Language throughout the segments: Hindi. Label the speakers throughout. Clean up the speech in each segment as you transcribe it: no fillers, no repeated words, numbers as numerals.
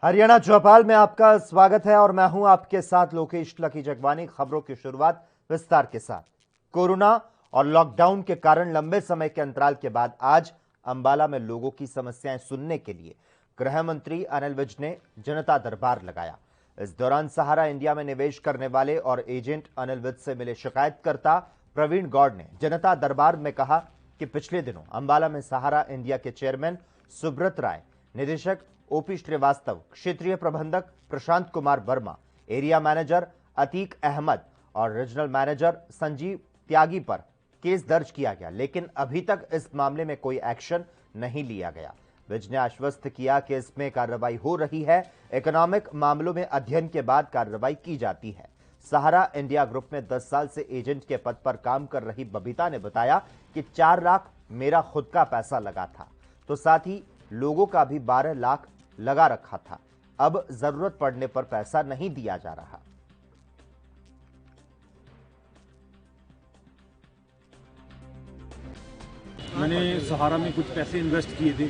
Speaker 1: हरियाणा चौपाल में आपका स्वागत है और मैं हूं आपके साथ लोकेश लकी जगवानी। खबरों की शुरुआत विस्तार के साथ। कोरोना और लॉकडाउन के कारण लंबे समय के अंतराल के बाद आज अंबाला में लोगों की समस्याएं सुनने के लिए गृह मंत्री अनिल विज ने जनता दरबार लगाया। इस दौरान सहारा इंडिया में निवेश करने वाले और एजेंट अनिल विज से मिले शिकायतकर्ता प्रवीण गौड़ ने जनता दरबार में कहा कि पिछले दिनों अंबाला में सहारा इंडिया के चेयरमैन सुब्रत राय, निदेशक ओपी श्रीवास्तव, क्षेत्रीय प्रबंधक प्रशांत कुमार वर्मा, एरिया मैनेजर अतीक अहमद और रीजनल मैनेजर संजीव त्यागी पर केस दर्ज किया गया, लेकिन अभी तक इस मामले में कोई एक्शन नहीं लिया गया। विज ने आश्वस्त किया कि इसमें कार्रवाई हो रही है। इकोनॉमिक मामलों में अध्ययन के बाद कार्रवाई की जाती है। सहारा इंडिया ग्रुप में 10 साल से एजेंट के पद पर काम कर रही बबीता ने बताया कि 4 लाख मेरा खुद का पैसा लगा था, तो साथ ही लोगों का भी 12 लाख लगा रखा था। अब जरूरत पड़ने पर पैसा नहीं दिया जा रहा।
Speaker 2: मैंने सहारा में कुछ पैसे इन्वेस्ट किए थे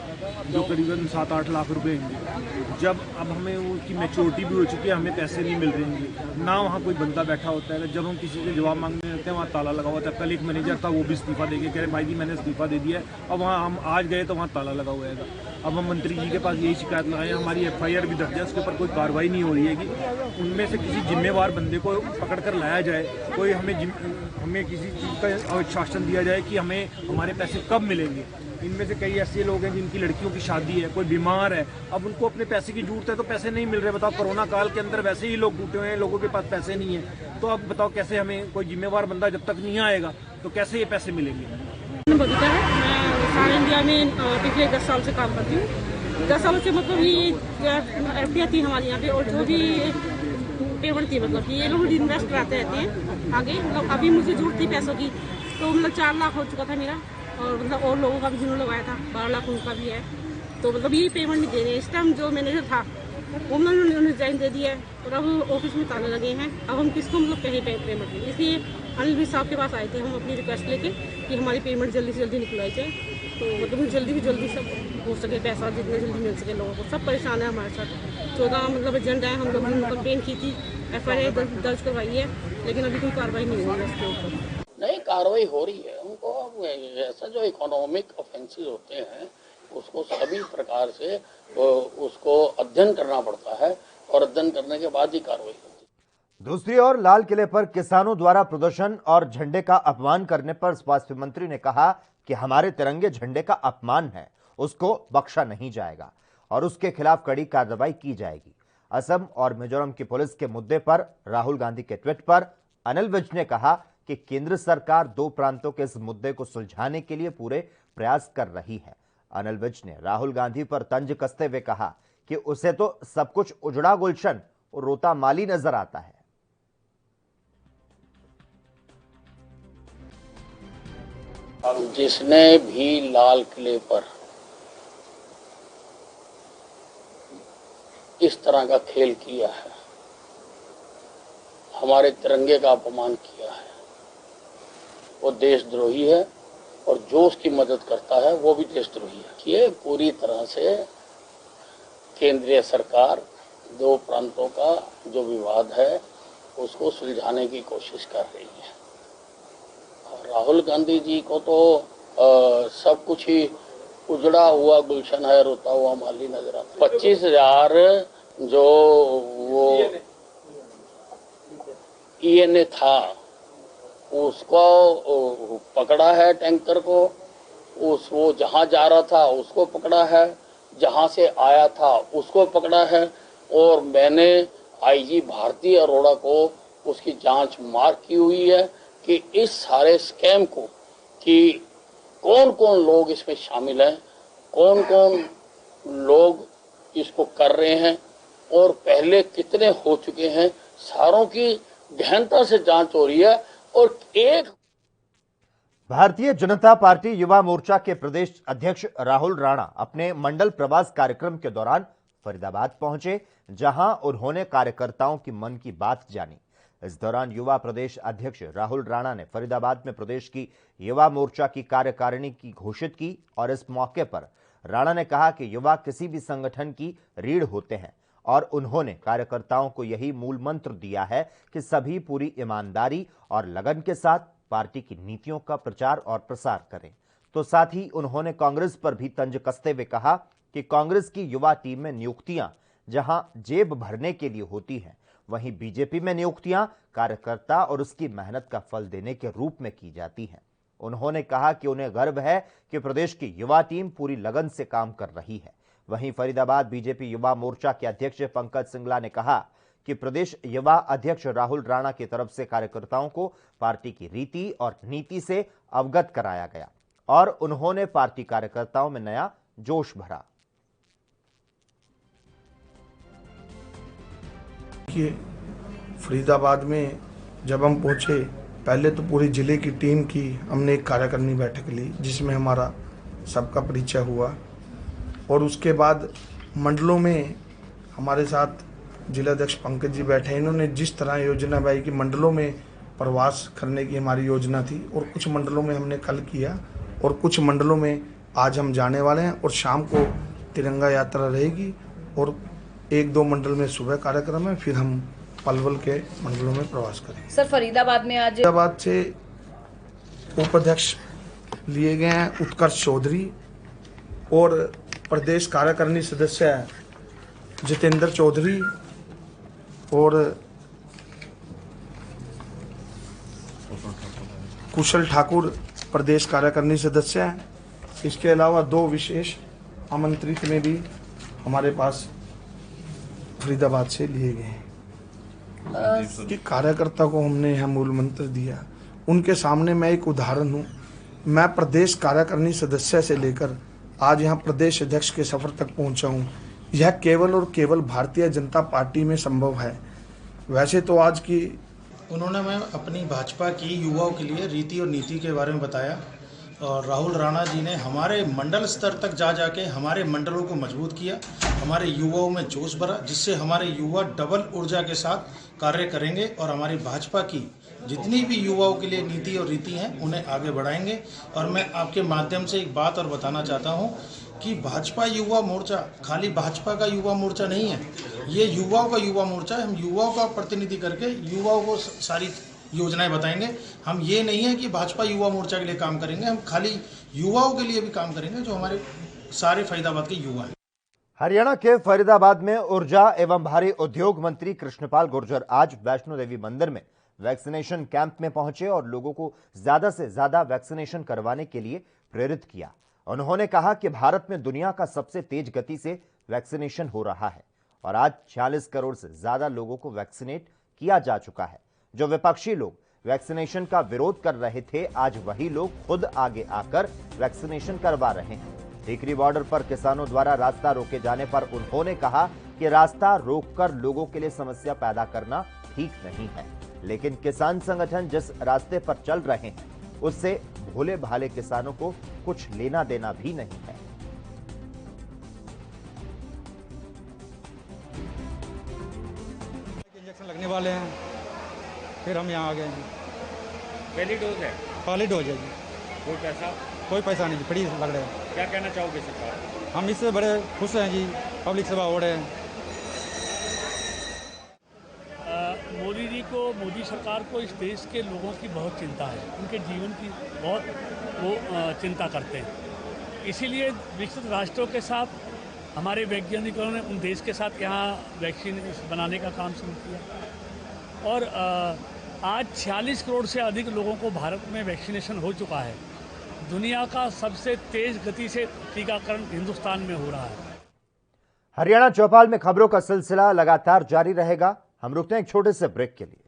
Speaker 2: जो करीबन 7-8 लाख रुपए होंगे। जब अब हमें उसकी मैच्योरिटी भी हो चुकी है, हमें पैसे नहीं मिल रहे हैं ना। वहाँ कोई बंदा बैठा होता है, जब हम किसी से जवाब मांगने जाते हैं वहाँ ताला लगा हुआ था। कल एक मैनेजर था, वो भी इस्तीफा दे के कह रहे भाई जी मैंने इस्तीफा दे दिया है। अब वहाँ हम आज गए तो वहाँ ताला लगा हुआ है। अब हम मंत्री जी के पास यही शिकायत लगाए, हमारी FIR भी दर्ज है, उसके ऊपर कोई कार्रवाई नहीं हो रही है कि उनमें से किसी जिम्मेवार बंदे को पकड़ कर लाया जाए। कोई हमें किसी चीज़ का आश्वासन दिया जाए कि हमें हमारे पैसे कब मिलेंगे। इनमें से कई ऐसे लोग हैं जिनकी लड़कियों की शादी है, कोई बीमार है, अब उनको अपने पैसे की जरूरत है तो पैसे नहीं मिल रहे। बताओ, कोरोना काल के अंदर वैसे ही लोग टूटे हुए हैं, लोगों के पास पैसे नहीं है, तो अब बताओ कैसे हमें कोई जिम्मेवार बंदा जब तक नहीं आएगा तो कैसे ये पैसे मिलेंगे।
Speaker 3: बबीता है, मैं सहारा इंडिया में पिछले 10 साल से काम करती हूँ। 10 सालों से मतलब ये FDI थी हमारे यहाँ पे, और जो भी पेमेंट थी मतलब ये लोग इन्वेस्ट कराते रहते हैं आगे। मतलब अभी मुझे जरूरत थी पैसों की, तो मतलब 4 लाख हो चुका था मेरा, और मतलब और लोगों का भी जिन्होंने लगाया था 12 लाख उनका भी है। तो मतलब ये पेमेंट नहीं दे रहे। इस टाइम जो मैनेजर था वो उन्होंने रिजाइन दे दिया है और अब ऑफिस में ताले लगे हैं। अब हम किसको मतलब कहीं पेमेंट नहीं, इसलिए अनिल विज साहब के पास आए थे हम अपनी रिक्वेस्ट लेके कि हमारी पेमेंट जल्दी से जल्दी निकलवाई जाए, तो मतलब जल्दी सब हो सके, पैसा जितने जल्दी मिल सके लोगों को। सब परेशान है हमारे साथ। 14 मतलब एजेंट है, हम लोग ने कंप्लेन की थी, FIR दर्ज करवाई है, लेकिन अभी कोई कार्रवाई नहीं हुई है इसके ऊपर।
Speaker 4: नहीं, कार्रवाई हो रही है उनको। ऐसा जो इकोनॉमिक ऑफेंसेस होते हैं उसको सभी प्रकार से उसको अध्ययन करना पड़ता है और अध्ययन करने के बाद ही कार्रवाई होती है।
Speaker 1: दूसरी ओर लाल किले पर किसानों द्वारा प्रदर्शन और झंडे का अपमान करने पर स्वास्थ्य मंत्री ने कहा कि हमारे तिरंगे झंडे का अपमान है, उसको बख्शा नहीं जाएगा और उसके खिलाफ कड़ी कार्रवाई की जाएगी। असम और मिजोरम की पुलिस के मुद्दे पर राहुल गांधी के ट्वीट पर अनिल विज ने कहा कि केंद्र सरकार 2 प्रांतों के इस मुद्दे को सुलझाने के लिए पूरे प्रयास कर रही है। अनिल विज ने राहुल गांधी पर तंज कसते हुए कहा कि उसे तो सब कुछ उजड़ा गुलशन और रोता माली नजर आता है।
Speaker 4: जिसने भी लाल किले पर इस तरह का खेल किया है, हमारे तिरंगे का अपमान किया है, वो देशद्रोही है, और जो उसकी मदद करता है वो भी देशद्रोही है। ये पूरी तरह से केंद्रीय सरकार 2 प्रांतों का जो विवाद है उसको सुलझाने की कोशिश कर रही है। और राहुल गांधी जी को तो सब कुछ ही उजड़ा हुआ गुलशन है, रोता हुआ माली नजर आता है। 25,000 जो वो ENA था उसको पकड़ा है, टैंकर को, वो जहां जा रहा था उसको पकड़ा है, जहां से आया था उसको पकड़ा है, और मैंने IG भारती अरोड़ा को उसकी जांच मार्क की हुई है कि इस सारे स्कैम को कि कौन कौन लोग इसमें शामिल हैं, कौन कौन लोग इसको कर रहे हैं और पहले कितने हो चुके हैं, सारों की गहनता से जांच हो रही है। और एक
Speaker 1: भारतीय जनता पार्टी युवा मोर्चा के प्रदेश अध्यक्ष राहुल राणा अपने मंडल प्रवास कार्यक्रम के दौरान फरीदाबाद पहुंचे, जहां उन्होंने कार्यकर्ताओं की मन की बात जानी। इस दौरान युवा प्रदेश अध्यक्ष राहुल राणा ने फरीदाबाद में प्रदेश की युवा मोर्चा की कार्यकारिणी की घोषित की और इस मौके पर राणा ने कहा कि युवा किसी भी संगठन की रीढ़ होते हैं और उन्होंने कार्यकर्ताओं को यही मूल मंत्र दिया है कि सभी पूरी ईमानदारी और लगन के साथ पार्टी की नीतियों का प्रचार और प्रसार करें। तो साथ ही उन्होंने कांग्रेस पर भी तंज कसते हुए कहा कि कांग्रेस की युवा टीम में नियुक्तियां जहां जेब भरने के लिए होती हैं, वहीं बीजेपी में नियुक्तियां कार्यकर्ता और उसकी मेहनत का फल देने के रूप में की जाती हैं। उन्होंने कहा कि उन्हें गर्व है कि प्रदेश की युवा टीम पूरी लगन से काम कर रही है। वहीं फरीदाबाद बीजेपी युवा मोर्चा के अध्यक्ष पंकज सिंगला ने कहा कि प्रदेश युवा अध्यक्ष राहुल राणा की तरफ से कार्यकर्ताओं को पार्टी की रीति और नीति से अवगत कराया गया और उन्होंने पार्टी कार्यकर्ताओं में नया जोश भरा।
Speaker 5: फरीदाबाद में जब हम पहुंचे, पहले तो पूरी जिले की टीम की हमने एक कार्यकारिणी बैठक ली जिसमें हमारा सबका परिचय हुआ और उसके बाद मंडलों में हमारे साथ जिलाध्यक्ष पंकज जी बैठे। इन्होंने जिस तरह योजना बनाई कि मंडलों में प्रवास करने की हमारी योजना थी और कुछ मंडलों में हमने कल किया और कुछ मंडलों में आज हम जाने वाले हैं और शाम को तिरंगा यात्रा रहेगी और 1-2 मंडल में सुबह कार्यक्रम है, फिर हम पलवल के मंडलों में प्रवास करेंगे।
Speaker 6: सर फरीदाबाद में आज
Speaker 5: फरीदाबाद से उपाध्यक्ष लिए गए हैं उत्कर्ष चौधरी और प्रदेश कार्यकारिणी सदस्य जितेंद्र चौधरी और कुशल ठाकुर प्रदेश कार्यकारिणी सदस्य हैं। इसके अलावा 2 विशेष आमंत्रित में भी हमारे पास फरीदाबाद से लिए गए हैं। कि कार्यकर्ता को हमने यह मूल मंत्र दिया, उनके सामने मैं एक उदाहरण हूँ। मैं प्रदेश कार्यकारिणी सदस्य से लेकर आज यहाँ प्रदेश अध्यक्ष के सफर तक पहुँचा हूँ। यह केवल और केवल भारतीय जनता पार्टी में संभव है। वैसे तो आज की
Speaker 7: उन्होंने मैं अपनी भाजपा की युवाओं के लिए रीति और नीति के बारे में बताया और राहुल राणा जी ने हमारे मंडल स्तर तक जा जाके हमारे मंडलों को मजबूत किया, हमारे युवाओं में जोश भरा, जिससे हमारे युवा डबल ऊर्जा के साथ कार्य करेंगे और हमारी भाजपा की जितनी भी युवाओं के लिए नीति और रीति हैं उन्हें आगे बढ़ाएंगे। और मैं आपके माध्यम से एक बात और बताना चाहता हूं कि भाजपा युवा मोर्चा खाली भाजपा का युवा मोर्चा नहीं है, ये युवाओं का युवा मोर्चा है। हम युवाओं का प्रतिनिधि करके युवाओं को सारी योजनाएं बताएंगे। हम ये नहीं है कि भाजपा युवा मोर्चा के लिए काम करेंगे, हम खाली युवाओं के लिए भी काम करेंगे जो हमारे सारे फरीदाबाद के युवा हैं।
Speaker 1: हरियाणा के फरीदाबाद में ऊर्जा एवं भारी उद्योग मंत्री कृष्णपाल गुर्जर आज वैष्णो देवी मंदिर में वैक्सीनेशन कैंप में पहुंचे और लोगों को ज्यादा से ज्यादा वैक्सीनेशन करवाने के लिए प्रेरित किया। उन्होंने कहा कि भारत में दुनिया का सबसे तेज गति से वैक्सीनेशन हो रहा है और आज 46 करोड़ से ज्यादा लोगों को वैक्सीनेट किया जा चुका है। जो विपक्षी लोग वैक्सीनेशन का विरोध कर रहे थे, आज वही लोग खुद आगे आकर वैक्सीनेशन करवा रहे हैं। टीकरी बॉर्डर पर किसानों द्वारा रास्ता रोके जाने पर उन्होंने कहा कि रास्ता रोककर लोगों के लिए समस्या पैदा करना ठीक नहीं है, लेकिन किसान संगठन जिस रास्ते पर चल रहे हैं उससे भोले भाले किसानों को कुछ लेना देना भी नहीं है।
Speaker 8: इंजेक्शन लगने वाले हैं, फिर हम यहाँ आ गए जी।
Speaker 9: पहली डोज है?
Speaker 8: पहली डोज है जी।
Speaker 9: कोई पैसा?
Speaker 8: कोई पैसा नहीं जी, फ्री लग रहे हैं।
Speaker 9: क्या कहना चाहोगे सरकार?
Speaker 8: हम इससे बड़े खुश हैं जी, पब्लिक सेवा हो रहे हैं।
Speaker 10: मोदी जी को, मोदी सरकार को इस देश के लोगों की बहुत चिंता है, उनके जीवन की बहुत वो चिंता करते हैं। इसीलिए विकसित राष्ट्रों के साथ हमारे वैज्ञानिकों ने उन देश के साथ यहाँ वैक्सीन बनाने का काम शुरू किया और आज 46 करोड़ से अधिक लोगों को भारत में वैक्सीनेशन हो चुका है। दुनिया का सबसे तेज गति से टीकाकरण हिंदुस्तान में हो रहा है।
Speaker 1: हरियाणा चौपाल में खबरों का सिलसिला लगातार जारी रहेगा। हम रुकते हैं एक छोटे से ब्रेक के लिए।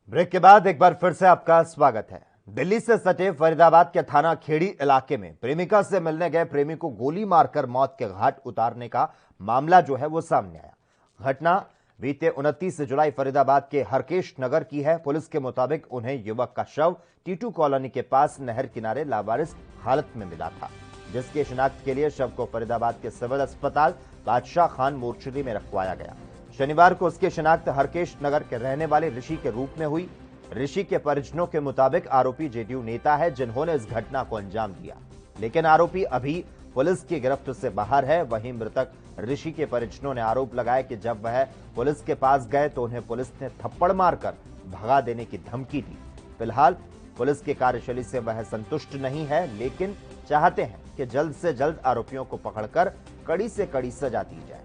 Speaker 1: ब्रेक के बाद एक बार फिर से आपका स्वागत है। दिल्ली से सटे फरीदाबाद के थाना खेड़ी इलाके में प्रेमिका से मिलने गए प्रेमी को गोली मारकर मौत के घाट उतारने का मामला जो है वो सामने आया। घटना बीते 29 जुलाई फरीदाबाद के हरकेश नगर की है। पुलिस के मुताबिक उन्हें युवक का शव टीटू कॉलोनी के पास नहर किनारे लावारिस हालत में मिला था, जिसके शिनाख्त के लिए शव को फरीदाबाद के सिविल अस्पताल बादशाह खान मोर्चरी में रखवाया गया। शनिवार को उसकी शिनाख्त हरकेश नगर के रहने वाले ऋषि के रूप में हुई। ऋषि के परिजनों के मुताबिक आरोपी जेडीयू नेता है जिन्होंने इस घटना को अंजाम दिया, लेकिन आरोपी अभी पुलिस की गिरफ्त से बाहर है। वहीं मृतक ऋषि के परिजनों ने आरोप लगाया कि जब वह पुलिस के पास गए तो उन्हें पुलिस ने थप्पड़ मारकर भगा देने की धमकी दी। फिलहाल पुलिस की कार्यशैली से वह संतुष्ट नहीं है, लेकिन चाहते हैं कि जल्द से जल्द आरोपियों को पकड़कर कड़ी से कड़ी सजा दी जाए।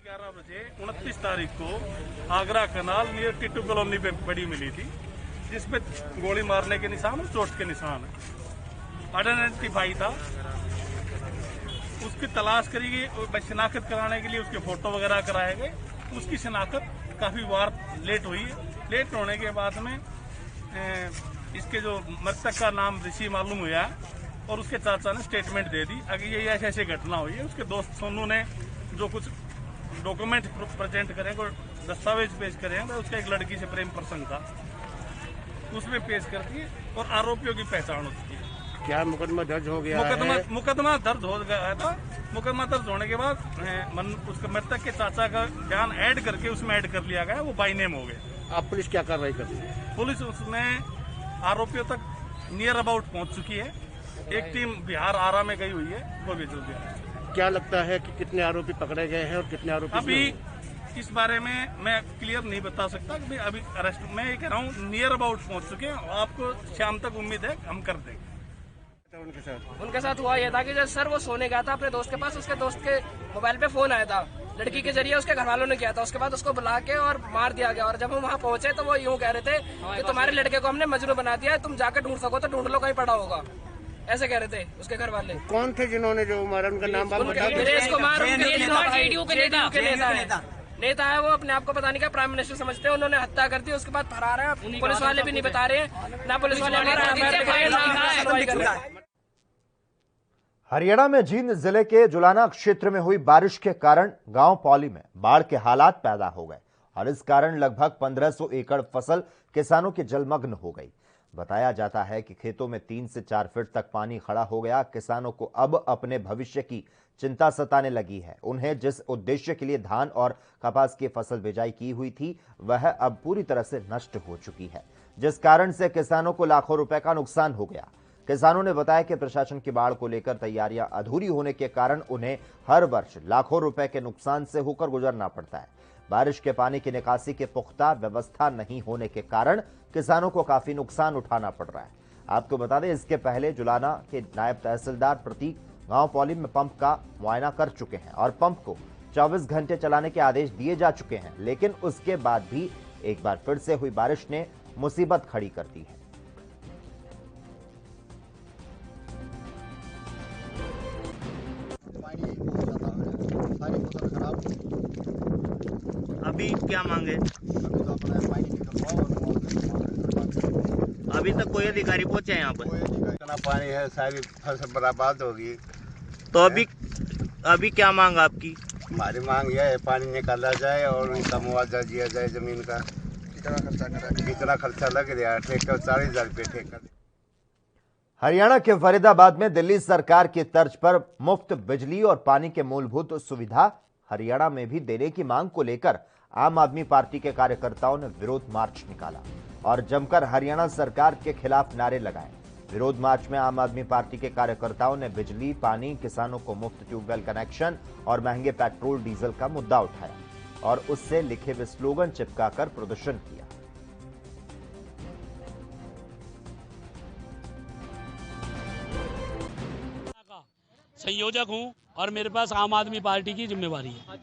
Speaker 6: 11:30 बजे 29 तारीख को आगरा कनाल नियर टिट्टू कॉलोनी पे बड़ी मिली थी, जिसमें गोली मारने के निशान और चोट के निशान है। आइडेंटिफाई था, उसकी तलाश करी गई, शिनाख्त कराने के लिए उसके फोटो वगैरह कराए गए। उसकी शिनाख्त काफी बार लेट हुई है। लेट होने के बाद में इसके जो मृतक का नाम ऋषि मालूम हुआ और उसके चाचा ने स्टेटमेंट दे दी। अगर ये ऐसी घटना हुई है, उसके दोस्त सोनू ने जो कुछ डॉक्यूमेंट प्रेजेंट करेंगे और दस्तावेज पेश करेंगे, उसका एक लड़की से प्रेम प्रसंग था, उसमें पेश कर दिए और आरोपियों की पहचान हो चुकी है।
Speaker 9: क्या मुकदमा दर्ज हो गया?
Speaker 6: मुकदमा दर्ज हो गया था। मुकदमा दर्ज होने के बाद उसके मृतक के चाचा का बयान ऐड करके उसमें ऐड कर लिया गया, वो बाई नेम हो गया।
Speaker 9: अब पुलिस क्या कार्रवाई कर रही है?
Speaker 6: पुलिस उसमें आरोपियों तक नियर अबाउट पहुंच चुकी है। एक टीम बिहार आरा में गई हुई है, वो भी जल्दी आ जाएगी।
Speaker 9: क्या लगता है कि कितने आरोपी पकड़े गए हैं और कितने आरोपी?
Speaker 6: अभी इस बारे में मैं क्लियर नहीं बता सकता कि अभी अरेस्ट, मैं ये कह रहा हूँ नियर अबाउट पहुंच चुके हैं। आपको शाम तक उम्मीद है हम कर देंगे।
Speaker 11: उनके साथ हुआ यह था कि जब सर वो सोने गया था अपने दोस्त के पास, उसके दोस्त के मोबाइल पे फोन आया था, लड़की के जरिए उसके घर वालों ने किया था। उसके बाद उसको बुला के और मार दिया गया। और जब हम वहाँ पहुंचे तो वो यूं कह रहे थे कि तुम्हारे लड़के को हमने मजनू बना दिया है, तुम जाकर ढूंढ सको तो ढूंढ लो, कहीं पड़ा होगा, ऐसे कह रहे थे उसके घर वाले।
Speaker 9: कौन थे जिन्होंने जो मारा? उनका नाम
Speaker 11: नेता है, वो अपने आप को पता नहीं क्या प्राइम मिनिस्टर समझते हैं। उन्होंने हत्या कर दी, उसके बाद फरार है। पुलिस वाले भी नहीं बता रहे हैं, ना पुलिस वाले
Speaker 1: हरियाणा में जींद जिले के जुलाना क्षेत्र में हुई बारिश के कारण गांव पौली में बाढ़ के हालात पैदा हो गए और इस कारण लगभग 1500 एकड़ फसल किसानों की जलमग्न हो गई। बताया जाता है कि खेतों में 3 से 4 फीट तक पानी खड़ा हो गया। किसानों को अब अपने भविष्य की चिंता सताने लगी है। उन्हें जिस उद्देश्य के लिए धान और कपास की फसल बिजाई की हुई थी, वह अब पूरी तरह से नष्ट हो चुकी है, जिस कारण से किसानों को लाखों रुपए का नुकसान हो गया। किसानों ने बताया कि प्रशासन की बाढ़ को लेकर तैयारियां अधूरी होने के कारण उन्हें हर वर्ष लाखों रुपए के नुकसान से होकर गुजरना पड़ता है। बारिश के पानी की निकासी की पुख्ता व्यवस्था नहीं होने के कारण किसानों को काफी नुकसान उठाना पड़ रहा है। आपको बता दें, इसके पहले जुलाना के नायब तहसीलदार प्रतीक गांव पौली में पंप का मुआयना कर चुके हैं और पंप को 24 घंटे चलाने के आदेश दिए जा चुके हैं, लेकिन उसके बाद भी एक बार फिर से हुई बारिश ने मुसीबत खड़ी कर दी है।
Speaker 12: अभी क्या मांगे? अभी तक कोई अधिकारी पहुंचे यहाँ पर?
Speaker 13: इतना पानी है, सारी फसल बर्बाद होगी।
Speaker 12: तो अभी क्या मांग आपकी?
Speaker 13: हमारी मांग यह है पानी निकाला जाए और उनका मुआवजा दिया जाए। जमीन का कितना खर्चा लग रहा है, ठेका 40,000 रुपये ठेका।
Speaker 1: हरियाणा के फरीदाबाद में दिल्ली सरकार की तर्ज पर मुफ्त बिजली और पानी के मूलभूत सुविधा हरियाणा में भी देने की मांग को लेकर आम आदमी पार्टी के कार्यकर्ताओं ने विरोध मार्च निकाला और जमकर हरियाणा सरकार के खिलाफ नारे लगाए। विरोध मार्च में आम आदमी पार्टी के कार्यकर्ताओं ने बिजली, पानी, किसानों को मुफ्त ट्यूबवेल कनेक्शन और महंगे पेट्रोल डीजल का मुद्दा उठाया और उससे लिखे हुए स्लोगन चिपकाकर प्रदर्शन किया।
Speaker 10: संयोजक हूं और मेरे पास आम आदमी पार्टी की जिम्मेवारी है।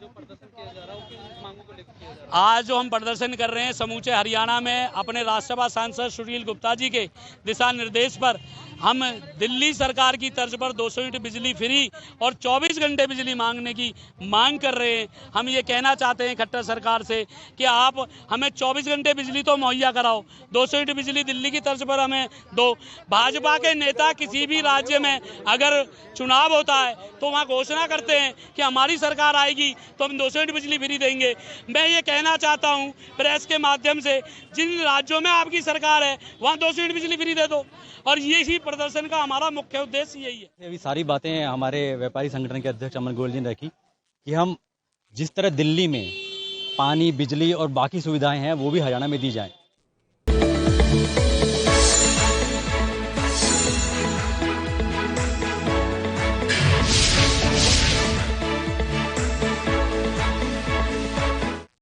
Speaker 10: आज जो हम प्रदर्शन कर रहे हैं समूचे हरियाणा में अपने राज्यसभा सांसद सुनील गुप्ता जी के दिशा निर्देश पर हम दिल्ली सरकार की तर्ज पर 200 यूनिट बिजली फ्री और 24 घंटे बिजली मांगने की मांग कर रहे हैं। हम ये कहना चाहते हैं खट्टर सरकार से कि आप हमें 24 घंटे बिजली तो मुहैया कराओ, 200 यूनिट बिजली दिल्ली की तर्ज पर हमें दो। भाजपा के नेता किसी भी राज्य में अगर चुनाव होता है तो वहाँ घोषणा करते हैं कि हमारी सरकार आएगी तो हम 200 यूनिट बिजली फ्री देंगे। मैं ये कहना चाहता हूँ प्रेस के माध्यम से, जिन राज्यों में आपकी सरकार है वहाँ 200 यूनिट बिजली फ्री दे दो और यही प्रदर्शन का हमारा मुख्य उद्देश्य यही है।
Speaker 8: अभी सारी बातें हमारे व्यापारी संगठन के अध्यक्ष अमन गोयल जी ने रखी कि हम जिस तरह दिल्ली में पानी, बिजली और बाकी सुविधाएं हैं वो भी हरियाणा में दी जाएं।